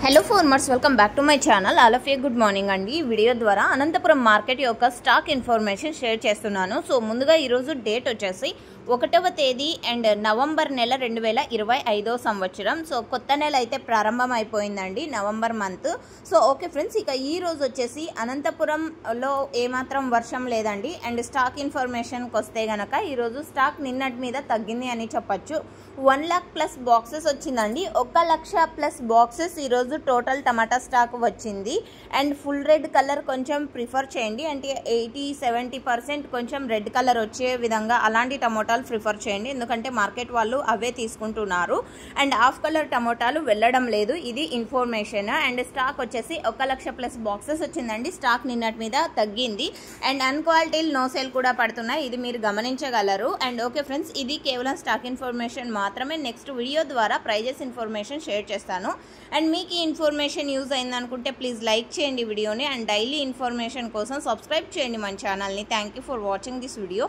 Hello farmers, welcome back to my channel. All of you good morning అండి. ఈ video ద్వారా Anantapuram market యొక్క stock information share చేస్తున్నాను. So ముందుగా ఈరోజు డేట్ వచ్చేసి 1వ తేదీ అండ్ నవంబర్ నెల 2025 సంవత్సరం. సో కొత్త నెల అయితే ప్రారంభం అయిపోయిందండి, November month. So okay friends, ఇక ఈ రోజు వచ్చేసి అనంతపురంలో ఏమాత్రం వర్షం లేదండి. అండ్ స్టాక్ ఇన్ఫర్మేషన్కి వస్తే గనక ఈరోజు స్టాక్ నిన్నటి మీద తగ్గింది అని చెప్పచ్చు. 1 lakh ప్లస్ బాక్సెస్ వచ్చిందండి. 1 లక్ష ప్లస్ బాక్సెస్ ఈరోజు టోటల్ టమాటా స్టాక్ వచ్చింది. అండ్ ఫుల్ రెడ్ కలర్ కొంచెం ప్రిఫర్ చేయండి, అంటే 80-70% కొంచెం రెడ్ కలర్ వచ్చే విధంగా అలాంటి టమోటాలు ప్రిఫర్ చేయండి, ఎందుకంటే మార్కెట్ వాళ్ళు అవే తీసుకుంటున్నారు. అండ్ హాఫ్ కలర్ టమోటాలు వెళ్ళడం లేదు. ఇది ఇన్ఫర్మేషన్. అండ్ స్టాక్ వచ్చేసి 1 లక్ష ప్లస్ బాక్సెస్ వచ్చిందండి. స్టాక్ నిన్నటి మీద తగ్గింది. అండ్ అన్క్వాలిటీలు నో సేల్ కూడా పడుతున్నాయి, ఇది మీరు గమనించగలరు. అండ్ ఓకే ఫ్రెండ్స్, ఇది కేవలం స్టాక్ ఇన్ఫర్మేషన్ మాత్రమే. నెక్స్ట్ వీడియో ద్వారా ప్రైజెస్ ఇన్ఫర్మేషన్ షేర్ చేస్తాను. అండ్ మీకు ఈ ఇన్ఫర్మేషన్ యూజ్ అయిందనుకుంటే ప్లీజ్ లైక్ చేయండి వీడియోని. అండ్ డైలీ ఇన్ఫర్మేషన్ కోసం సబ్స్క్రైబ్ చేయండి మన ఛానల్ని. Thank you for watching this video.